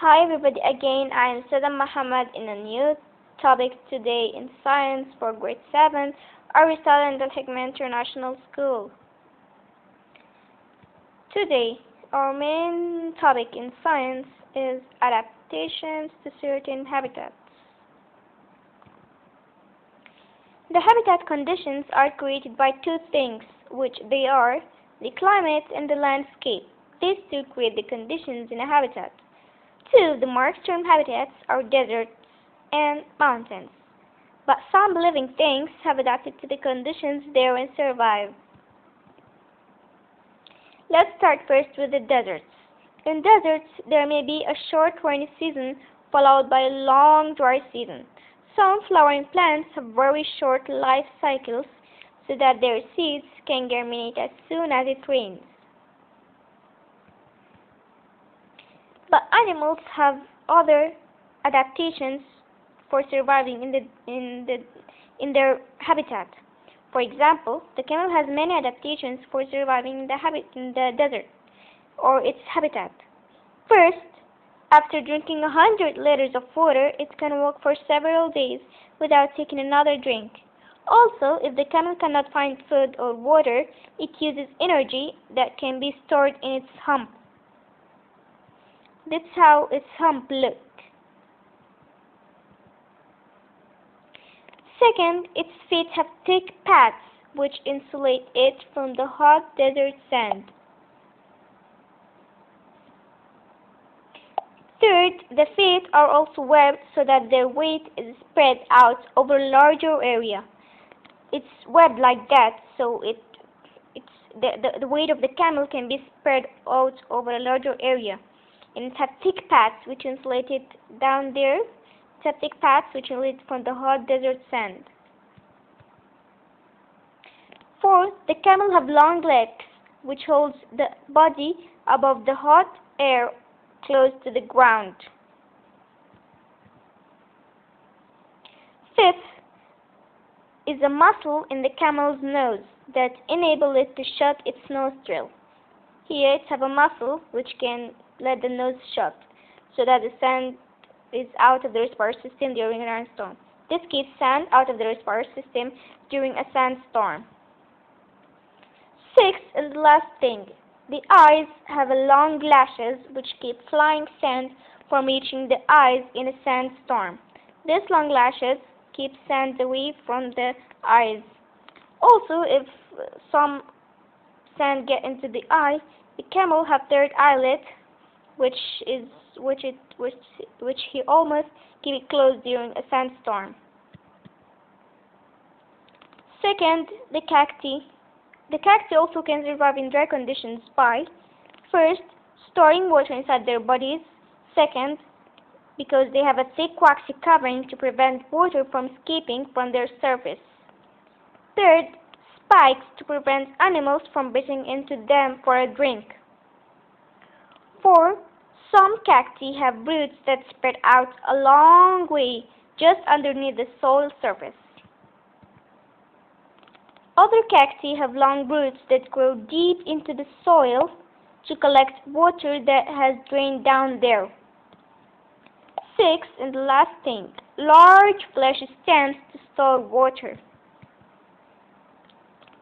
Hi everybody again, I am Sadam Muhammad in a new topic today in science for grade 7, Aristotle and Al-Hikmah International School. Today, our main topic in science is adaptations to certain habitats. The habitat conditions are created by two things, which they are the climate and the landscape. These two create the conditions in a habitat. Two of the marked term habitats are deserts and mountains, but some living things have adapted to the conditions there and survive. Let's start first with the deserts. In deserts, there may be a short rainy season followed by a long dry season. Some flowering plants have very short life cycles so that their seeds can germinate as soon as it rains. But animals have other adaptations for surviving in their habitat. For example, the camel has many adaptations for surviving in the desert or its habitat. First, after drinking 100 liters of water, it can walk for several days without taking another drink. Also, if the camel cannot find food or water, it uses energy that can be stored in its hump. That's how its hump looks. Second, its feet have thick pads which insulate it from the hot desert sand. Third, the feet are also webbed so that their weight is spread out over a larger area. It's webbed like that, so the weight of the camel can be spread out over a larger area. And it has thick pads which insulate it down there. It has thick pads which insulate it from the hot desert sand. Fourth, the camel have long legs which holds the body above the hot air close to the ground. Fifth is a muscle in the camel's nose that enables it to shut its nostril. Here it has a muscle which can let the nose shut so that the sand is out of the respiratory system during a rainstorm. This keeps sand out of the respiratory system during a sandstorm. Sixth and the last thing, the eyes have long lashes which keep flying sand from reaching the eyes in a sandstorm. These long lashes keep sand away from the eyes. Also, if some sand get into the eye, the camel have third eyelid which he almost keep it closed during a sandstorm. Second, the cacti. The cacti also can survive in dry conditions by, first, storing water inside their bodies. Second, because they have a thick waxy covering to prevent water from escaping from their surface. Third, spikes to prevent animals from biting into them for a drink. 4. Some cacti have roots that spread out a long way just underneath the soil surface. Other cacti have long roots that grow deep into the soil to collect water that has drained down there. 6. And the last thing, large fleshy stems to store water.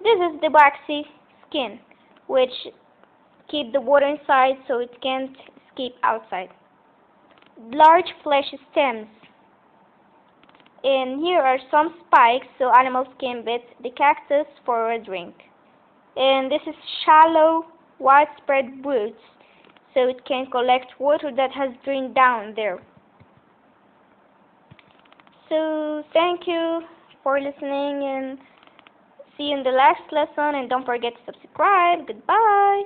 This is the waxy skin, which keep the water inside so it can't escape outside. Large fleshy stems. And here are some spikes so animals can bite the cactus for a drink. And this is shallow, widespread roots so it can collect water that has drained down there. So thank you for listening and see you in the next lesson, and don't forget to subscribe. Goodbye.